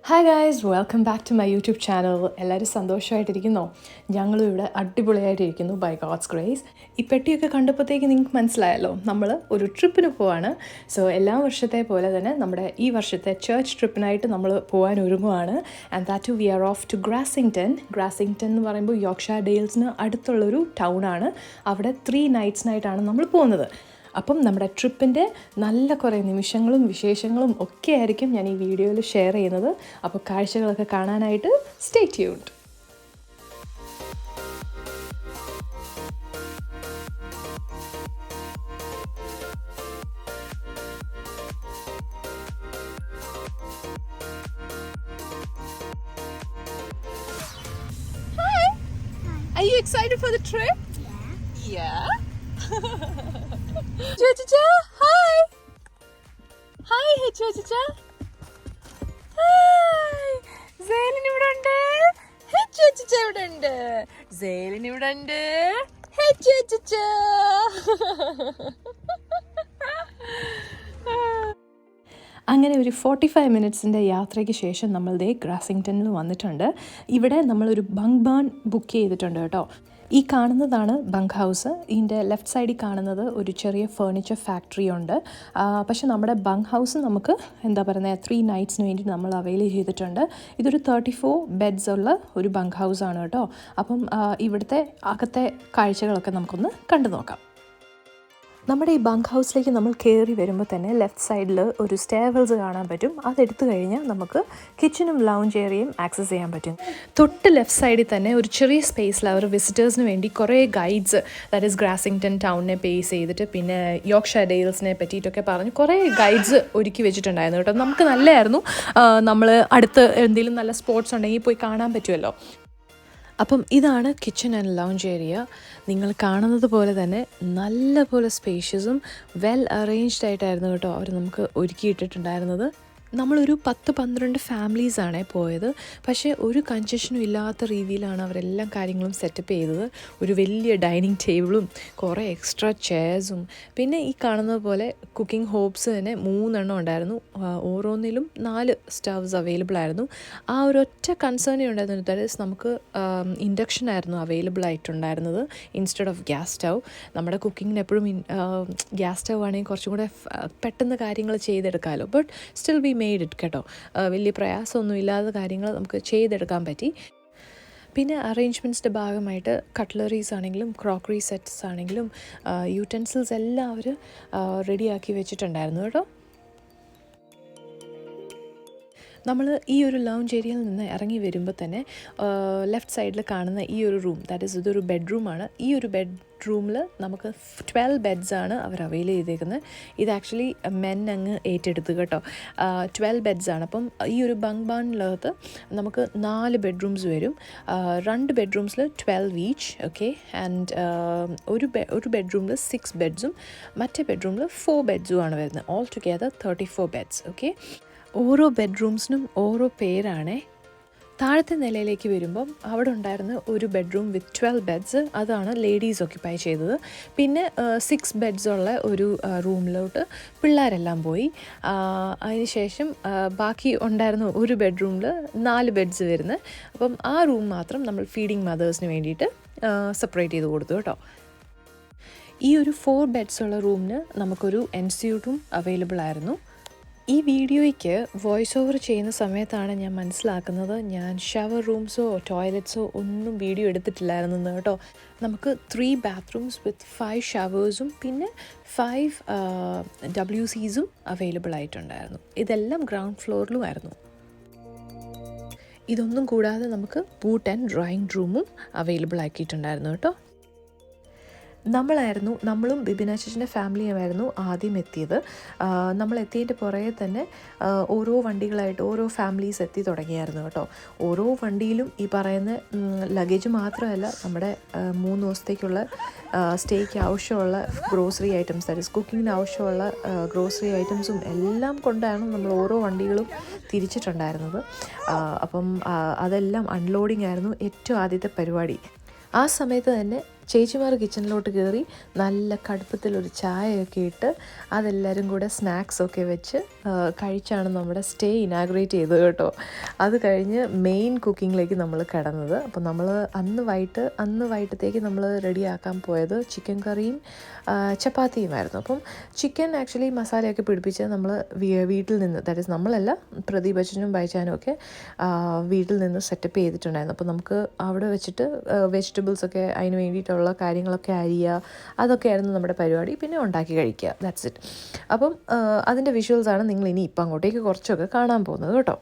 Hi guys, welcome back to my YouTube channel. എല്ലാവരും സന്തോഷമായിട്ടിരിക്കുന്നോ? ഞങ്ങളും ഇവിടെ അടിപൊളിയായിട്ടിരിക്കുന്നു ബൈ ഗോഡ്സ് ഗ്രേസ്. ഈ പെട്ടിയൊക്കെ കണ്ടപ്പോഴത്തേക്ക് നിങ്ങൾക്ക് മനസ്സിലായല്ലോ, നമ്മൾ ഒരു ട്രിപ്പിന് പോവാണ്. സോ എല്ലാ വർഷത്തെ പോലെ തന്നെ നമ്മുടെ ഈ വർഷത്തെ ചർച്ച് ട്രിപ്പിനായിട്ട് നമ്മൾ പോകാൻ ഒരുങ്ങുവാണ്. And that we are off to Grassington. Grassington എന്ന് പറയുമ്പോൾ യോർക്ക്ഷയർ ഡെയിൽസിന് അടുത്തുള്ളൊരു ടൗണാണ്. അവിടെ 3 നൈറ്റ്സിനായിട്ടാണ് നമ്മൾ പോകുന്നത്. അപ്പം നമ്മുടെ ട്രിപ്പിൻ്റെ നല്ല കുറേ നിമിഷങ്ങളും വിശേഷങ്ങളും ഒക്കെ ആയിരിക്കും ഞാൻ ഈ വീഡിയോയിൽ ഷെയർ ചെയ്യുന്നത്. അപ്പോൾ കാഴ്ചകളൊക്കെ കാണാനായിട്ട് stay tuned. Hi. Are you excited for the trip? Yeah. Jojicha, hi. Hi, Jojicha. Hi. Zaylin ഇവിടെ ഉണ്ട്. Hey, Jojicha ഇവിടെ ഉണ്ട്. Zaylin ഇവിടെ ഉണ്ട്. Hey, Jojicha. അങ്ങനെ ഒരു 45 മിനിറ്റ്സിൻ്റെ യാത്രയ്ക്ക് ശേഷം നമ്മൾ ദേ ഗ്രാസിംഗ്ടണിൽ വന്നിട്ടുണ്ട്. ഇവിടെ നമ്മളൊരു ബങ്ക് ബാൺ ബുക്ക് ചെയ്തിട്ടുണ്ട് കേട്ടോ. ഈ കാണുന്നതാണ് ബങ്ക് ഹൗസ്. ഇതിൻ്റെ ലെഫ്റ്റ് സൈഡിൽ കാണുന്നത് ഒരു ചെറിയ ഫേർണിച്ചർ ഫാക്ടറി ഉണ്ട്. പക്ഷെ നമ്മുടെ ബങ്ക് ഹൗസ് നമുക്ക് എന്താ പറയുന്നത് 3 നൈറ്റ്സിന് വേണ്ടി നമ്മൾ അവൈൽ ചെയ്തിട്ടുണ്ട്. ഇതൊരു 34 ബെഡ്സ് ഉള്ള ഒരു ബങ്ക് ഹൗസാണ് കേട്ടോ. അപ്പം ഇവിടുത്തെ അകത്തെ കാഴ്ചകളൊക്കെ നമുക്കൊന്ന് കണ്ടു നോക്കാം. നമ്മുടെ ഈ ബങ്ക് ഹൗസിലേക്ക് നമ്മൾ കയറി വരുമ്പോൾ തന്നെ ലെഫ്റ്റ് സൈഡിൽ ഒരു സ്റ്റെയർവെൽസ് കാണാൻ പറ്റും. അതെടുത്തു കഴിഞ്ഞാൽ നമുക്ക് കിച്ചണും ലൗഞ്ച് ഏരിയയും ആക്സസ് ചെയ്യാൻ പറ്റും. തൊട്ട് ലെഫ്റ്റ് സൈഡിൽ തന്നെ ഒരു ചെറിയ സ്പേസിൽ അവർ വിസിറ്റേഴ്സിന് വേണ്ടി കുറേ ഗൈഡ്സ്, ദാറ്റ് ഈസ് ഗ്രാസിംഗ്ടൺ ടൗണിനെ ബേസ് ചെയ്തിട്ട് പിന്നെ യോർക്ക്ഷയർ ഡെയിൽസിനെ പറ്റിയിട്ടൊക്കെ പറഞ്ഞ് കുറേ ഗൈഡ്സ് ഒരുക്കി വെച്ചിട്ടുണ്ടായിരുന്നു കേട്ടോ. നമുക്ക് നല്ലതായിരുന്നു. നമ്മൾ അടുത്ത് എന്തെങ്കിലും നല്ല സ്പോട്ട്സ് ഉണ്ടെങ്കിൽ പോയി കാണാൻ പറ്റുമല്ലോ. അപ്പം ഇതാണ് കിച്ചൺ ആൻഡ് ലൗഞ്ച് ഏരിയ. നിങ്ങൾ കാണുന്നത് പോലെ തന്നെ നല്ല പോലെ സ്പേഷ്യസും വെൽ അറേഞ്ച്ഡ് ആയിട്ടായിരുന്നു കേട്ടോ അവർ നമുക്ക് ഒരുക്കിയിട്ടിട്ടുണ്ടായിരുന്നത്. നമ്മളൊരു 10-12 ഫാമിലീസാണേ പോയത്. പക്ഷേ ഒരു കൺജഷനും ഇല്ലാത്ത രീതിയിലാണ് അവരെല്ലാം കാര്യങ്ങളും സെറ്റപ്പ് ചെയ്തത്. ഒരു വലിയ ഡൈനിങ് ടേബിളും കുറേ എക്സ്ട്രാ ചെയർസും പിന്നെ ഈ കാണുന്നത് പോലെ കുക്കിംഗ് ഹോബ്സ് തന്നെ 3 എണ്ണം ഉണ്ടായിരുന്നു. ഓരോന്നിലും 4 സ്റ്റവ്സ് അവൈലബിൾ ആയിരുന്നു. ആ ഒരൊറ്റ കൺസേണേ ഉണ്ടായിരുന്നു, ദാറ്റ് ഈസ് നമുക്ക് ഇൻഡക്ഷൻ ആയിരുന്നു അവൈലബിൾ ആയിട്ടുണ്ടായിരുന്നത് ഇൻസ്റ്റെഡ് ഓഫ് ഗ്യാസ് സ്റ്റവ്. നമ്മുടെ കുക്കിങ്ങിന് എപ്പോഴും ഗ്യാസ് സ്റ്റവ് ആണെങ്കിൽ കുറച്ചും കൂടെ പെട്ടെന്ന് കാര്യങ്ങൾ ചെയ്തെടുക്കാമല്ലോ. But still we made it കേട്ടോ. വലിയ പ്രയാസമൊന്നും ഇല്ലാത്ത കാര്യങ്ങൾ നമുക്ക് ചെയ്തെടുക്കാൻ പറ്റി. പിന്നെ അറേഞ്ച്മെൻറ്റ്സിൻ്റെ ഭാഗമായിട്ട് കട്ട്ലറീസ് ആണെങ്കിലും ക്രോക്കറി സെറ്റ്സ് ആണെങ്കിലും യൂറ്റൻസിൽസ് എല്ലാം അവർ റെഡിയാക്കി വെച്ചിട്ടുണ്ടായിരുന്നു കേട്ടോ. നമ്മൾ ഈ ഒരു ലൗഞ്ച് ഏരിയയിൽ നിന്ന് ഇറങ്ങി വരുമ്പോൾ തന്നെ ലെഫ്റ്റ് സൈഡിൽ കാണുന്ന ഈ ഒരു റൂം, ദാറ്റ് ഈസ് ഇതൊരു ബെഡ്റൂമാണ്. ഈ ഒരു ബെഡ്റൂമിൽ നമുക്ക് 12 ബെഡ്സാണ് അവർ അവൈൽ ചെയ്തേക്കുന്നത്. ഇത് ആക്ച്വലി മെൻ അങ്ങ് ഏറ്റെടുത്ത് കേട്ടോ. 12 ബെഡ്സാണ്. അപ്പം ഈ ഒരു ബങ്ക് ബാണിനകത്ത് നമുക്ക് 4 ബെഡ്റൂംസ് വരും. 2 ബെഡ്റൂംസിൽ 12 ഈച്ച്. ഓക്കെ. ആൻഡ് ഒരു ബെഡ്റൂമിൽ 6 ബെഡ്സും മറ്റേ ബെഡ്റൂമിൽ 4 ബെഡ്സുമാണ് വരുന്നത്. All together 34 beds. ഓക്കെ. ഓരോ ബെഡ്റൂംസിനും ഓരോ പേരാണേ. താഴത്തെ നിലയിലേക്ക് വരുമ്പം അവിടെ ഉണ്ടായിരുന്ന ഒരു ബെഡ്റൂം വിത്ത് 12 ബെഡ്സ്, അതാണ് ലേഡീസ് ഓക്യുപ്പൈ ചെയ്തത്. പിന്നെ 6 ബെഡ്സ് ഉള്ള ഒരു റൂമിലോട്ട് പിള്ളേരെല്ലാം പോയി. അതിനുശേഷം ബാക്കി ഉണ്ടായിരുന്ന ഒരു ബെഡ്റൂമിൽ 4 ബെഡ്സ് വരുന്നത്. അപ്പം ആ റൂം മാത്രം നമ്മൾ ഫീഡിങ് മദേഴ്സിന് വേണ്ടിയിട്ട് സെപ്പറേറ്റ് ചെയ്ത് കൊടുത്തു കേട്ടോ. ഈ ഒരു 4 ബെഡ്സ് ഉള്ള റൂമിന് നമുക്കൊരു എൻസ്യൂട്ടും അവൈലബിൾ ആയിരുന്നു. ഈ വീഡിയോയ്ക്ക് വോയിസ് ഓവർ ചെയ്യുന്ന സമയത്താണ് ഞാൻ മനസ്സിലാക്കുന്നത് ഞാൻ ഷവർ റൂംസോ ടോയ്ലറ്റ്സോ ഒന്നും വീഡിയോ എടുത്തിട്ടില്ലായിരുന്നു കേട്ടോ. നമുക്ക് 3 ബാത്റൂംസ് വിത്ത് 5 ഷവേഴ്സും പിന്നെ 5 WCസും അവൈലബിൾ ആയിട്ടുണ്ടായിരുന്നു. ഇതെല്ലാം ഗ്രൗണ്ട് ഫ്ലോറിലും ആയിരുന്നു. ഇതൊന്നും കൂടാതെ നമുക്ക് ബൂട്ട് ആൻഡ് ഡ്രോയിങ് റൂമും അവൈലബിൾ ആക്കിയിട്ടുണ്ടായിരുന്നു കേട്ടോ. നമ്മളും ബിബിനാച്ചിൻ്റെ ഫാമിലിയുമായിരുന്നു ആദ്യം എത്തിയത്. നമ്മൾ എത്തിയതിൻ്റെ പുറകെ തന്നെ ഓരോ വണ്ടികളായിട്ട് ഓരോ ഫാമിലീസ് എത്തി തുടങ്ങിയായിരുന്നു കേട്ടോ. ഓരോ വണ്ടിയിലും ഈ പറയുന്ന ലഗേജ് മാത്രമല്ല, നമ്മുടെ 3 ദിവസത്തേക്കുള്ള സ്റ്റേക്ക് ആവശ്യമുള്ള ഗ്രോസറി ഐറ്റംസ്, ദാറ്റ് ഈസ് കുക്കിങ്ങിന് ആവശ്യമുള്ള ഗ്രോസറി ഐറ്റംസും എല്ലാം കൊണ്ടാണ് നമ്മൾ ഓരോ വണ്ടികളും തിരിച്ചിട്ടുണ്ടായിരുന്നത്. അപ്പം അതെല്ലാം അൺലോഡിങ് ആയിരുന്നു ഏറ്റവും ആദ്യത്തെ പരിപാടി. ആ സമയത്ത് തന്നെ ചേച്ചിമാർ കിച്ചണിലോട്ട് കയറി നല്ല കടുപ്പത്തിലൊരു ചായയൊക്കെ ഇട്ട് അതെല്ലാവരും കൂടെ സ്നാക്സൊക്കെ വെച്ച് കഴിച്ചാണ് നമ്മുടെ സ്റ്റേ ഇനാഗ്രേറ്റ് ചെയ്തത് കേട്ടോ. അത് കഴിഞ്ഞ് മെയിൻ കുക്കിങ്ങിലേക്ക് നമ്മൾ കിടന്നത്. അപ്പോൾ നമ്മൾ അന്ന് വൈകിട്ടത്തേക്ക് നമ്മൾ റെഡിയാക്കാൻ പോയത് ചിക്കൻ കറിയും ചപ്പാത്തിയുമായിരുന്നു. അപ്പം ചിക്കൻ ആക്ച്വലി മസാലയൊക്കെ പിടിപ്പിച്ച് നമ്മൾ വീട്ടിൽ നിന്ന്, ദാറ്റ് ഈസ് നമ്മളല്ല, പ്രദീപ് അച്ഛനും ബൈച്ചാനും ഒക്കെ വീട്ടിൽ നിന്ന് സെറ്റപ്പ് ചെയ്തിട്ടുണ്ടായിരുന്നു. അപ്പോൾ നമുക്ക് അവിടെ വെച്ചിട്ട് വെജിറ്റബിൾസൊക്കെ അതിന് വേണ്ടിയിട്ടുള്ള കാര്യങ്ങളൊക്കെ അരിയുക, അതൊക്കെയായിരുന്നു നമ്മുടെ പരിപാടി. പിന്നെ ഉണ്ടാക്കി കഴിക്കുക, ദാറ്റ്സ് ഇറ്റ്. അപ്പം അതിൻ്റെ വിഷ്വൽസാണ് നിങ്ങൾ ഇനി ഇപ്പം അങ്ങോട്ടേക്ക് കുറച്ചൊക്കെ കാണാൻ പോകുന്നത് കേട്ടോ.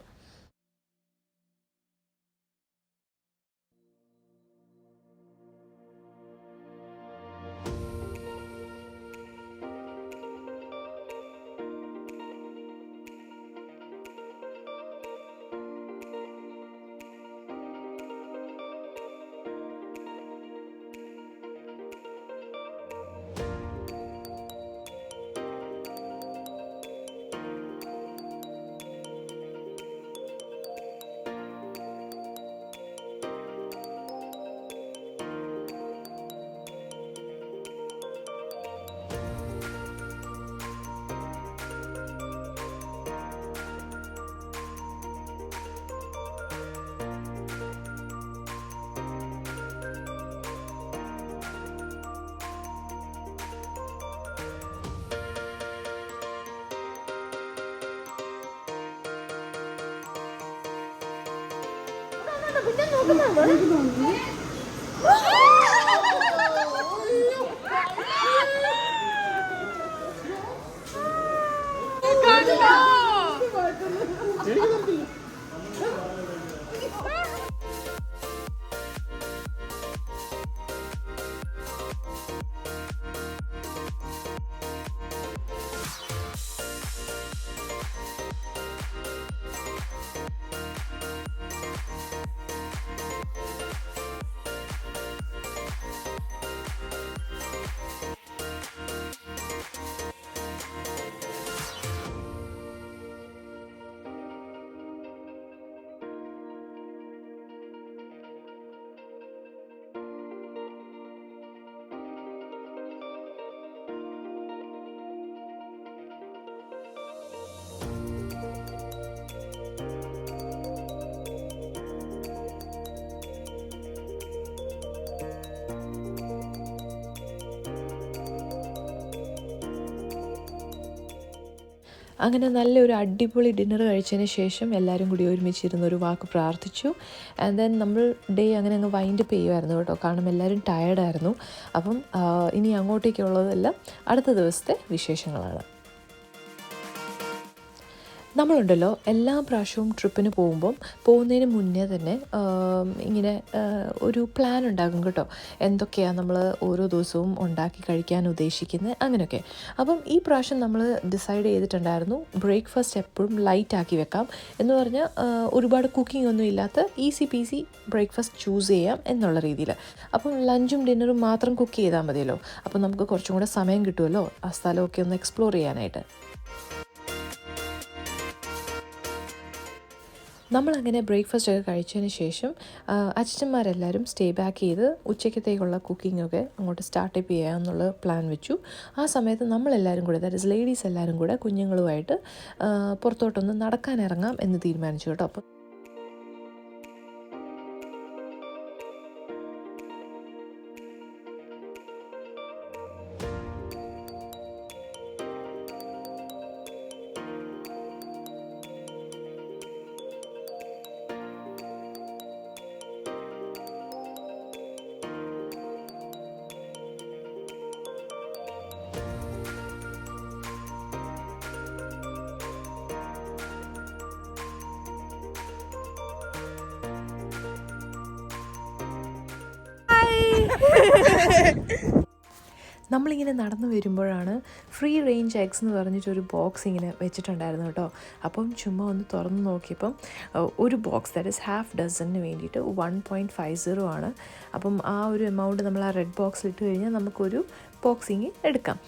അങ്ങനെ നല്ലൊരു അടിപൊളി ഡിന്നർ കഴിച്ചതിന് ശേഷം എല്ലാവരും കൂടി ഒരുമിച്ചിരുന്ന് ഒരു വാക്ക് പ്രാർത്ഥിച്ചു. ആൻഡ് ദെൻ നമ്മൾ ഡേ അങ്ങനെ അങ്ങ് വൈൻഡപ്പ് ചെയ്യുമായിരുന്നു കേട്ടോ, കാരണം എല്ലാവരും ടയേർഡായിരുന്നു. അപ്പം ഇനി അങ്ങോട്ടേക്കുള്ളതെല്ലാം അടുത്ത ദിവസത്തെ വിശേഷങ്ങളാണ്. നമ്മളുണ്ടല്ലോ എല്ലാ പ്രാവശ്യവും ട്രിപ്പിന് പോകുന്നതിന് മുന്നേ തന്നെ ഇങ്ങനെ ഒരു പ്ലാൻ ഉണ്ടാകും കേട്ടോ, എന്തൊക്കെയാണ് നമ്മൾ ഓരോ ദിവസവും ഉണ്ടാക്കി കഴിക്കാൻ ഉദ്ദേശിക്കുന്നത് അങ്ങനെയൊക്കെ. അപ്പം ഈ പ്രാവശ്യം നമ്മൾ ഡിസൈഡ് ചെയ്തിട്ടുണ്ടായിരുന്നു ബ്രേക്ക്ഫാസ്റ്റ് എപ്പോഴും ലൈറ്റ് ആക്കി വെക്കാം എന്ന് പറഞ്ഞാൽ ഒരുപാട് കുക്കിംഗ് ഒന്നും ഇല്ലാത്ത ഈസി പീസി ബ്രേക്ക്ഫാസ്റ്റ് ചൂസ് ചെയ്യാം എന്നുള്ള രീതിയിൽ. അപ്പം ലഞ്ചും ഡിന്നറും മാത്രം കുക്ക് ചെയ്താൽ മതിയല്ലോ, അപ്പം നമുക്ക് കുറച്ചും കൂടെ സമയം കിട്ടുമല്ലോ ആ സ്ഥലമൊക്കെ ഒന്ന് എക്സ്പ്ലോർ ചെയ്യാനായിട്ട്. നമ്മളങ്ങനെ ബ്രേക്ക്ഫാസ്റ്റ് ഒക്കെ കഴിച്ചതിന് ശേഷം അച്ഛന്മാരെല്ലാവരും സ്റ്റേ ബാക്ക് ചെയ്ത് ഉച്ചക്കത്തേക്കുള്ള കുക്കിങ്ങൊക്കെ അങ്ങോട്ട് സ്റ്റാർട്ടപ്പ് ചെയ്യാമെന്നുള്ള പ്ലാൻ വെച്ചു. ആ സമയത്ത് നമ്മളെല്ലാവരും കൂടെ, ദാറ്റ് ഇസ് ലേഡീസ് എല്ലാവരും കൂടെ കുഞ്ഞുങ്ങളുമായിട്ട് പുറത്തോട്ടൊന്ന് നടക്കാനിറങ്ങാം എന്ന് തീരുമാനിച്ചു കേട്ടോ. അപ്പം നമ്മളിങ്ങനെ നടന്നു വരുമ്പോഴാണ് ഫ്രീ റേഞ്ച് എഗ്സ് എന്ന് പറഞ്ഞിട്ടൊരു ബോക്സ് ഇങ്ങനെ വെച്ചിട്ടുണ്ടായിരുന്നു കേട്ടോ. അപ്പം ചുമ്മാ ഒന്ന് തുറന്ന് നോക്കിയപ്പം ഒരു ബോക്സ്, ദാറ്റ് ഇസ് ഹാഫ് ഡസണിന് വേണ്ടിയിട്ട് 1.50 ആണ്. അപ്പം ആ ഒരു എമൗണ്ട് നമ്മൾ ആ റെഡ് ബോക്സിൽ ഇട്ട് കഴിഞ്ഞാൽ നമുക്കൊരു ബോക്സിങ് എടുക്കാം.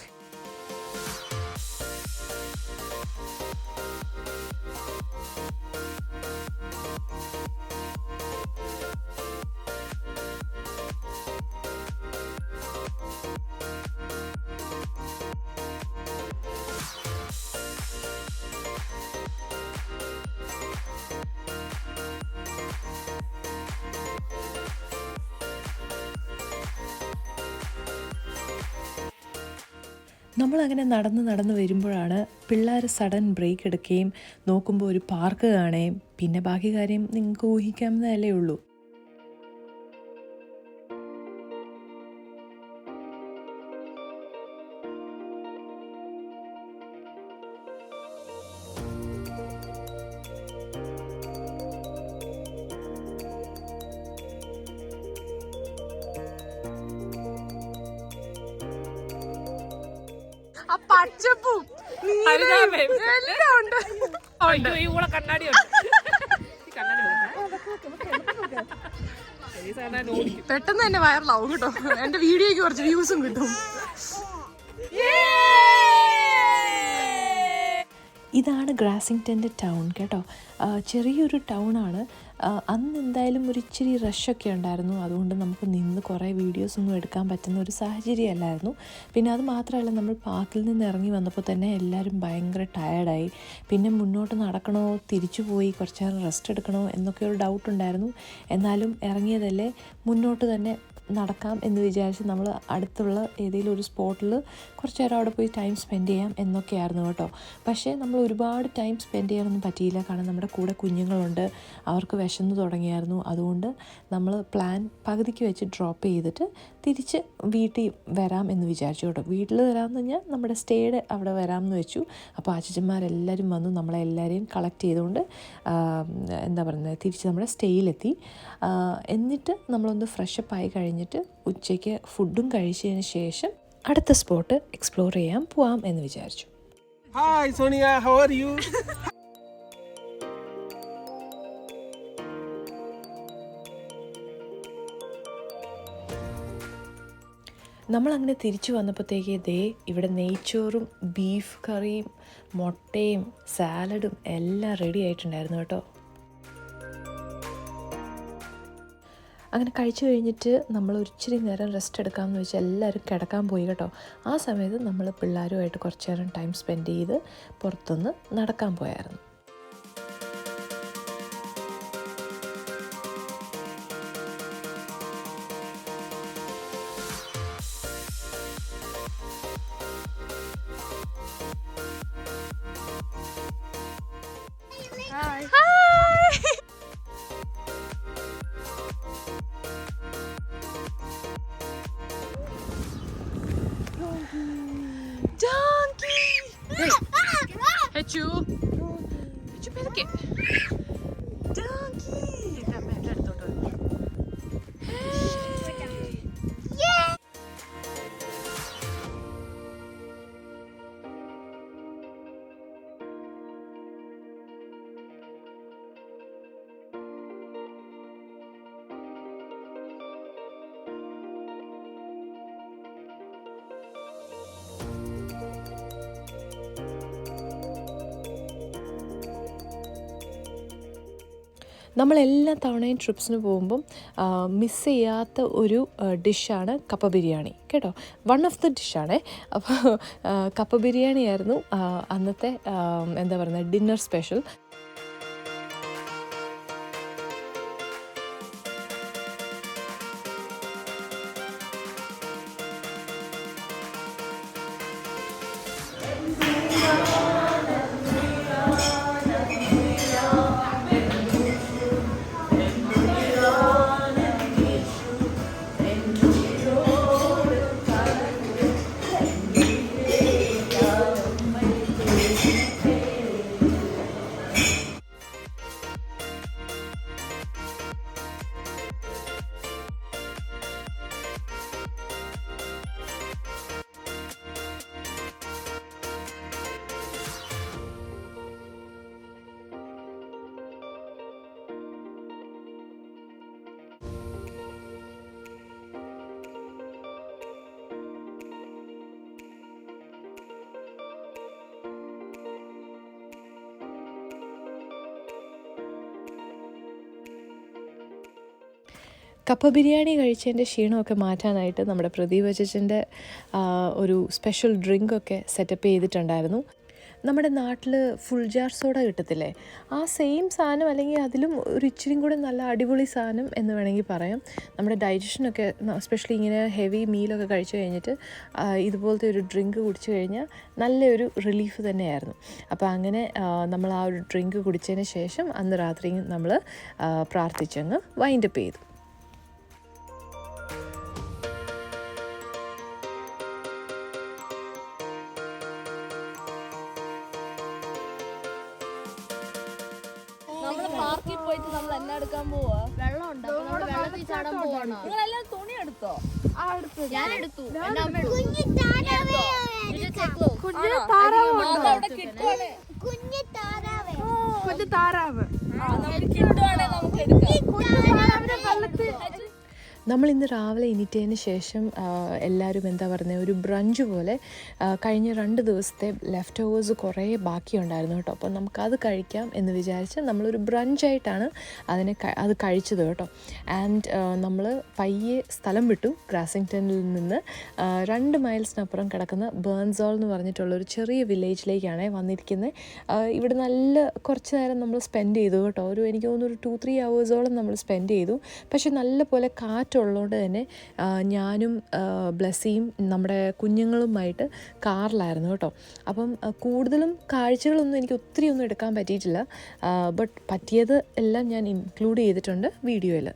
നമ്മളങ്ങനെ നടന്ന് വരുമ്പോഴാണ് പിള്ളേർ സഡൻ ബ്രേക്ക് എടുക്കുകയും നോക്കുമ്പോൾ ഒരു പാർക്ക് കാണുകയും പിന്നെ ബാക്കി കാര്യം നിങ്ങൾക്ക് ഊഹിക്കാവുന്നതല്ലേ ഉള്ളൂ. ആ പച്ചപ്പും എല്ലാം ഉണ്ട്. കണ്ണാടി പെട്ടെന്ന് തന്നെ വൈറലാവും കേട്ടോ. എന്റെ വീഡിയോക്ക് കുറച്ച് വ്യൂസും കിട്ടും. ഇതാണ് ഗ്രാസിങ്ടൻ്റെ ടൗൺ കേട്ടോ. ചെറിയൊരു ടൗണാണ്. അന്ന് എന്തായാലും ഒരു ഇച്ചിരി റഷൊക്കെ ഉണ്ടായിരുന്നു. അതുകൊണ്ട് നമുക്ക് നിന്ന് കുറേ വീഡിയോസൊന്നും എടുക്കാൻ പറ്റുന്ന ഒരു സാഹചര്യമല്ലായിരുന്നു. പിന്നെ അത് മാത്രമല്ല, നമ്മൾ പാർക്കിൽ നിന്ന് ഇറങ്ങി വന്നപ്പോൾ തന്നെ എല്ലാവരും ഭയങ്കര ടയേർഡായി. പിന്നെ മുന്നോട്ട് നടക്കണോ തിരിച്ചു പോയി കുറച്ച് നേരം റെസ്റ്റ് എടുക്കണോ എന്നൊക്കെ ഒരു ഡൗട്ടുണ്ടായിരുന്നു. എന്നാലും ഇറങ്ങിയതല്ലേ, മുന്നോട്ട് തന്നെ നടക്കാം എന്ന് വിചാരിച്ച് നമ്മൾ അടുത്തുള്ള ഏതെങ്കിലും ഒരു സ്പോട്ടിൽ കുറച്ച് നേരം അവിടെ പോയി ടൈം സ്പെൻഡ് ചെയ്യാം എന്നൊക്കെയായിരുന്നു കേട്ടോ. പക്ഷേ നമ്മൾ ഒരുപാട് ടൈം സ്പെൻഡ് ചെയ്യാനൊന്നും പറ്റിയില്ല. കാരണം നമ്മുടെ കൂടെ കുഞ്ഞുങ്ങളുണ്ട്, അവർക്ക് വിശന്ന് തുടങ്ങിയായിരുന്നു. അതുകൊണ്ട് നമ്മൾ പ്ലാൻ പകുതിക്ക് വെച്ച് ഡ്രോപ്പ് ചെയ്തിട്ട് തിരിച്ച് വീട്ടിൽ വരാം എന്ന് വിചാരിച്ചു കേട്ടോ. വീട്ടിൽ വരാമെന്ന് പറഞ്ഞാൽ നമ്മുടെ സ്റ്റേയുടെ അവിടെ വരാമെന്ന് വെച്ചു. അപ്പോൾ അച്ഛന്മാരെല്ലാവരും വന്നു നമ്മളെല്ലാവരെയും കളക്ട് ചെയ്തുകൊണ്ട് എന്താ പറയുന്നത് തിരിച്ച് നമ്മുടെ സ്റ്റേയിലെത്തി. എന്നിട്ട് നമ്മളൊന്ന് ഫ്രഷപ്പ് ആയി കഴിഞ്ഞിട്ട് ഉച്ചയ്ക്ക് ഫുഡും കഴിച്ചതിന് ശേഷം അടുത്ത സ്പോട്ട് എക്സ്പ്ലോർ ചെയ്യാൻ പോവാം എന്ന് വിചാരിച്ചു. Hi Sonia, how are you? നമ്മളങ്ങനെ തിരിച്ചു വന്നപ്പോഴത്തേക്ക് ഇവിടെ നെയ്ച്ചോറും ബീഫ് കറിയും മുട്ടയും സാലഡും എല്ലാം റെഡി ആയിട്ടുണ്ടായിരുന്നു കേട്ടോ. അങ്ങനെ കഴിച്ചു കഴിഞ്ഞിട്ട് നമ്മൾ ഒരിച്ചിരി നേരം റെസ്റ്റ് എടുക്കാമെന്ന് വെച്ചാൽ എല്ലാവരും കിടക്കാൻ പോയി കേട്ടോ. ആ സമയത്ത് നമ്മൾ പിള്ളേരുമായിട്ട് കുറച്ച് നേരം ടൈം സ്പെൻഡ് ചെയ്ത് പുറത്തുനിന്ന് നടക്കാൻ പോയായിരുന്നു. നമ്മളെല്ലാ തവണയും ട്രിപ്സിന് പോകുമ്പം മിസ് ചെയ്യാത്ത ഒരു ഡിഷാണ് കപ്പ ബിരിയാണി കേട്ടോ. വൺ ഓഫ് ദ ഡിഷാണേ. അപ്പോൾ കപ്പ ബിരിയാണി ആയിരുന്നു അന്നത്തെ എന്താ പറയുന്നത് ഡിന്നർ സ്പെഷ്യൽ. കപ്പ ബിരിയാണി കഴിച്ചതിൻ്റെ ക്ഷീണമൊക്കെ മാറ്റാനായിട്ട് നമ്മുടെ പ്രദീപ് അച്ഛൻ്റെ ഒരു സ്പെഷ്യൽ ഡ്രിങ്കൊക്കെ സെറ്റപ്പ് ചെയ്തിട്ടുണ്ടായിരുന്നു. നമ്മുടെ നാട്ടിൽ ഫുൾ ജാർ സോഡ കിട്ടത്തില്ലേ, ആ സെയിം സാധനം അല്ലെങ്കിൽ അതിലും ഒരു ഇച്ചിരിയും കൂടെ നല്ല അടിപൊളി സാധനം എന്ന് വേണമെങ്കിൽ പറയാം. നമ്മുടെ ഡൈജഷനൊക്കെ എസ്പെഷ്യലി ഇങ്ങനെ ഹെവി മീലൊക്കെ കഴിച്ചു കഴിഞ്ഞിട്ട് ഇതുപോലത്തെ ഒരു ഡ്രിങ്ക് കുടിച്ചു കഴിഞ്ഞാൽ നല്ലൊരു റിലീഫ് തന്നെയായിരുന്നു. അപ്പോൾ അങ്ങനെ നമ്മൾ ആ ഒരു ഡ്രിങ്ക് കുടിച്ചതിന് ശേഷം അന്ന് രാത്രി നമ്മൾ പ്രാർത്ഥിച്ചങ്ങ് വൈൻഡപ്പ് ചെയ്തു. പാർക്കിൽ പോയിട്ട് നമ്മൾ എന്നെ എടുക്കാൻ പോവാ. വെള്ളം വെള്ളത്തിൽ ചാടാൻ പോവാണോ? നിങ്ങളെല്ലാം തുണി എടുത്തോ? ഞാൻ എടുത്തു. കുഞ്ഞു താറാവ് നമുക്ക് എടുക്കാം. നമ്മളിന്ന് രാവിലെ എണീറ്റതിന് ശേഷം എല്ലാവരും എന്താ പറയുന്നത്, ഒരു ബ്രഞ്ച് പോലെ കഴിഞ്ഞ 2 ദിവസത്തെ ലെഫ്റ്റ് ഓവേഴ്സ് കുറേ ബാക്കിയുണ്ടായിരുന്നു കേട്ടോ. അപ്പോൾ നമുക്കത് കഴിക്കാം എന്ന് വിചാരിച്ച് നമ്മളൊരു ബ്രഞ്ചായിട്ടാണ് അത് കഴിച്ചത് കേട്ടോ. ആൻഡ് നമ്മൾ പയ്യെ സ്ഥലം വിട്ടു. ഗ്രാസിംഗ്ടണിൽ നിന്ന് 2 മൈൽസിനപ്പുറം കിടക്കുന്ന ബേൺസോൾ എന്ന് പറഞ്ഞിട്ടുള്ളൊരു ചെറിയ വില്ലേജിലേക്കാണ് വന്നിരിക്കുന്നത്. ഇവിടെ നല്ല കുറച്ച് നേരം നമ്മൾ സ്പെൻഡ് ചെയ്തു കേട്ടോ. എനിക്ക് തോന്നുന്നു ഒരു 2-3 hours നമ്മൾ സ്പെൻഡ് ചെയ്തു. പക്ഷെ നല്ല പോലെ ഉള്ളതുകൊണ്ട് തന്നെ ഞാനും ബ്ലെസ്സിയും നമ്മുടെ കുഞ്ഞുങ്ങളുമായിട്ട് കാറിലായിരുന്നു കേട്ടോ. അപ്പം കൂടുതലും കാഴ്ചകളൊന്നും എനിക്ക് ഒത്തിരി ഒന്നും എടുക്കാൻ പറ്റിയിട്ടില്ല. ബട്ട് പറ്റിയത് എല്ലാം ഞാൻ ഇൻക്ലൂഡ് ചെയ്തിട്ടുണ്ട് വീഡിയോയിൽ.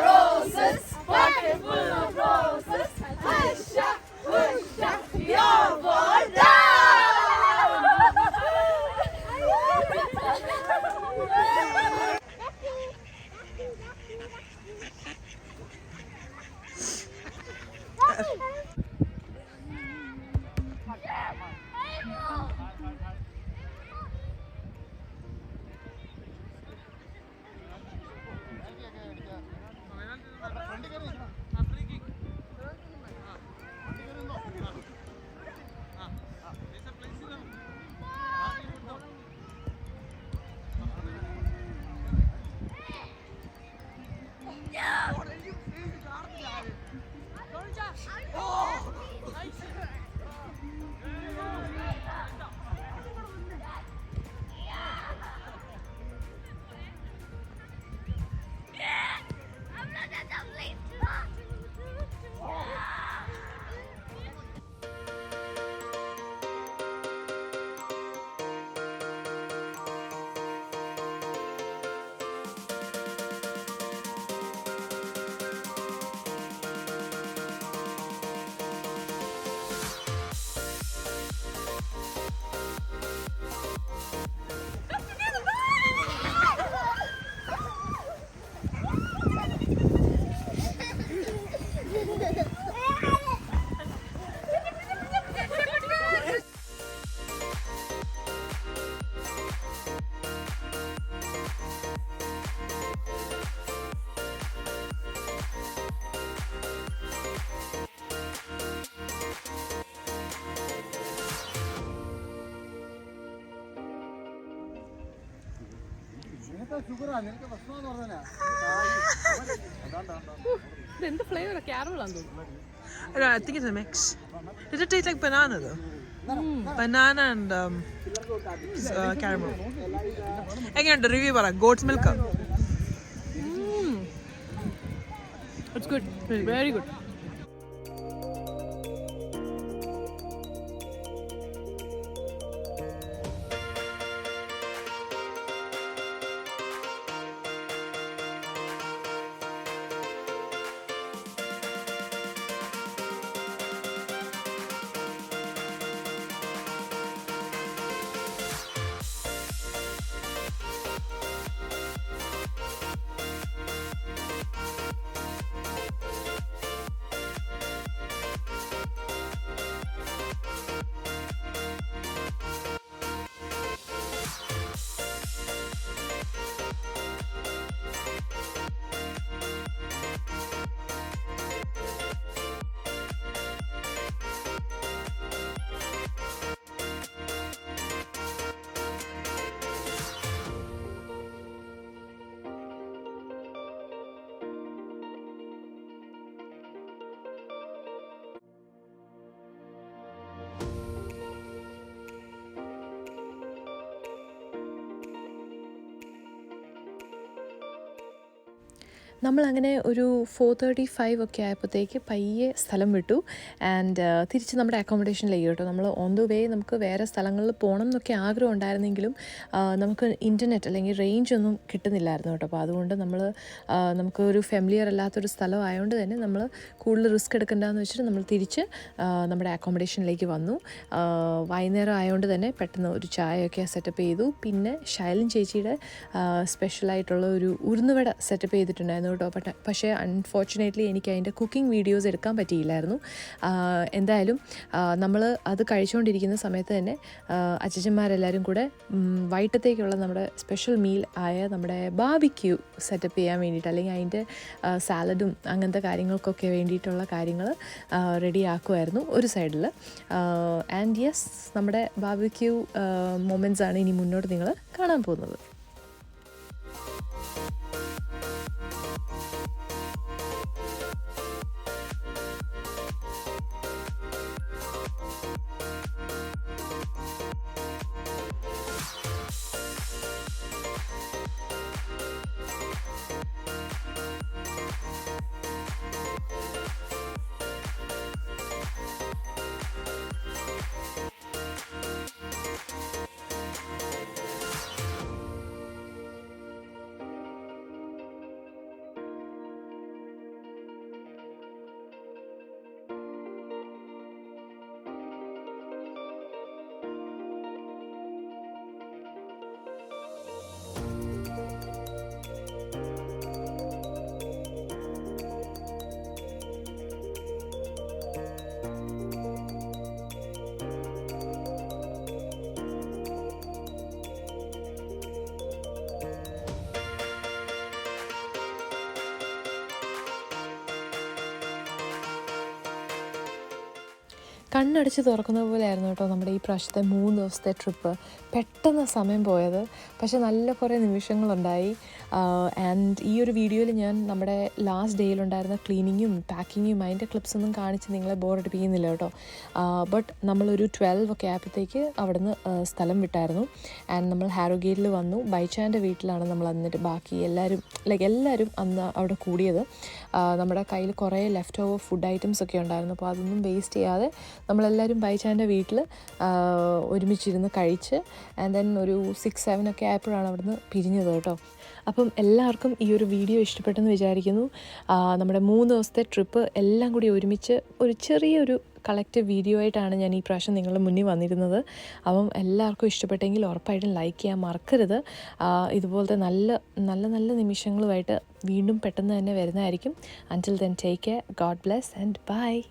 Roses, pocket full of roses. Husha, husha, your boy എന്ത് ഫ്ലേവർ ക്യാരമലാന്ന് തോന്നുന്നു. I think it's a mix. Does it taste like banana though? Banana and caramel. എങ്ങനെയുണ്ട് റിവ്യൂ പറ? ഗോട്ട്സ് milk. It's good. Very good. നമ്മളങ്ങനെ ഒരു 4:35 ഒക്കെ ആയപ്പോഴത്തേക്ക് പയ്യെ സ്ഥലം വിട്ടു ആൻഡ് തിരിച്ച് നമ്മുടെ അക്കോമഡേഷനിലേക്ക് കേട്ടോ. നമ്മൾ ഓൺ ദ വേ നമുക്ക് വേറെ സ്ഥലങ്ങളിൽ പോകണം എന്നൊക്കെ ആഗ്രഹം ഉണ്ടായിരുന്നെങ്കിലും നമുക്ക് ഇൻ്റർനെറ്റ് അല്ലെങ്കിൽ റേഞ്ച് ഒന്നും കിട്ടുന്നില്ലായിരുന്നു കേട്ടോ. അപ്പോൾ അതുകൊണ്ട് നമുക്ക് ഒരു ഫെമിലിയർ അല്ലാത്തൊരു സ്ഥലം ആയതുകൊണ്ട് തന്നെ നമ്മൾ കൂടുതൽ റിസ്ക് എടുക്കണ്ടെന്ന് വെച്ചിട്ട് നമ്മൾ തിരിച്ച് നമ്മുടെ അക്കോമഡേഷനിലേക്ക് വന്നു. വൈകുന്നേരം ആയതുകൊണ്ട് തന്നെ പെട്ടെന്ന് ഒരു ചായയൊക്കെ സെറ്റപ്പ് ചെയ്തു. പിന്നെ ശൈലൻ ചേച്ചിയുടെ സ്പെഷ്യലായിട്ടുള്ള ഒരു ഉഴുന്നുവട സെറ്റപ്പ് ചെയ്തിട്ടുണ്ടായിരുന്നു കേട്ടോ. പക്ഷേ അൺഫോർച്ചുനേറ്റ്ലി എനിക്ക് അതിൻ്റെ കുക്കിംഗ് വീഡിയോസ് എടുക്കാൻ പറ്റിയില്ലായിരുന്നു. എന്തായാലും നമ്മൾ അത് കഴിച്ചുകൊണ്ടിരിക്കുന്ന സമയത്ത് തന്നെ അച്ഛന്മാരെല്ലാവരും കൂടെ വൈകിട്ടത്തേക്കുള്ള നമ്മുടെ സ്പെഷ്യൽ മീൽ ആയ നമ്മുടെ ബാർബിക്യൂ സെറ്റപ്പ് ചെയ്യാൻ വേണ്ടിയിട്ട്, അല്ലെങ്കിൽ അതിൻ്റെ സാലഡും അങ്ങനത്തെ കാര്യങ്ങൾക്കൊക്കെ വേണ്ടിയിട്ടുള്ള കാര്യങ്ങൾ റെഡിയാക്കുമായിരുന്നു ഒരു സൈഡിൽ. ആൻഡ് യെസ്, നമ്മുടെ ബാർബിക്യൂ മൊമെൻറ്റ്സ് ആണ് ഇനി മുന്നോട്ട് നിങ്ങൾ കാണാൻ പോകുന്നത്. കണ്ണടച്ച് തുറക്കുന്ന പോലെ ആയിരുന്നു കേട്ടോ നമ്മുടെ ഈ പ്രാവശ്യത്തെ 3 ദിവസത്തെ ട്രിപ്പ്. പെട്ടെന്ന് സമയം പോയത്, പക്ഷേ നല്ല കുറേ നിമിഷങ്ങളുണ്ടായി. ആൻഡ് ഈ ഒരു വീഡിയോയിൽ ഞാൻ നമ്മുടെ ലാസ്റ്റ് ഡേയിലുണ്ടായിരുന്ന ക്ലീനിങ്ങും പാക്കിങ്ങും അതിൻ്റെ ക്ലിപ്സൊന്നും കാണിച്ച് നിങ്ങളെ ബോറടിപ്പിക്കുന്നില്ല കേട്ടോ. ബട്ട് നമ്മളൊരു 12 ഒക്കെ ആയപ്പോഴത്തേക്ക് അവിടുന്ന് സ്ഥലം വിട്ടായിരുന്നു. ആൻഡ് നമ്മൾ ഹാരോഗേറ്റിൽ വന്നു. ബൈച്ചാൻ്റെ വീട്ടിലാണ് നമ്മൾ എന്നിട്ട് ബാക്കി എല്ലാവരും അന്ന് അവിടെ കൂടിയത്. നമ്മുടെ കയ്യിൽ കുറേ ലെഫ്റ്റ് ഓവർ ഫുഡ് ഐറ്റംസ് ഒക്കെ ഉണ്ടായിരുന്നു. അപ്പോൾ അതൊന്നും വേസ്റ്റ് ചെയ്യാതെ നമ്മളെല്ലാവരും ബൈച്ചാൻ്റെ വീട്ടിൽ ഒരുമിച്ചിരുന്ന് കഴിച്ച് ആൻഡ് ദെൻ ഒരു 6-7 ഒക്കെ ആയപ്പോഴാണ് അവിടുന്ന് പിരിഞ്ഞത് കേട്ടോ. അപ്പം എല്ലാവർക്കും ഈ ഒരു വീഡിയോ ഇഷ്ടപ്പെട്ടെന്ന് വിചാരിക്കുന്നു. നമ്മുടെ 3 ദിവസത്തെ ട്രിപ്പ് എല്ലാം കൂടി ഒരുമിച്ച് ഒരു ചെറിയൊരു കളക്റ്റീവ് വീഡിയോ ആയിട്ടാണ് ഞാൻ ഈ പ്രാവശ്യം നിങ്ങളുടെ മുന്നിൽ വന്നിരുന്നത്. അപ്പം എല്ലാവർക്കും ഇഷ്ടപ്പെട്ടെങ്കിൽ ഉറപ്പായിട്ടും ലൈക്ക് ചെയ്യാൻ മറക്കരുത്. ഇതുപോലത്തെ നല്ല നിമിഷങ്ങളുമായിട്ട് വീണ്ടും പെട്ടെന്ന് തന്നെ വരുന്നതായിരിക്കും. Until then, take care, God bless and bye.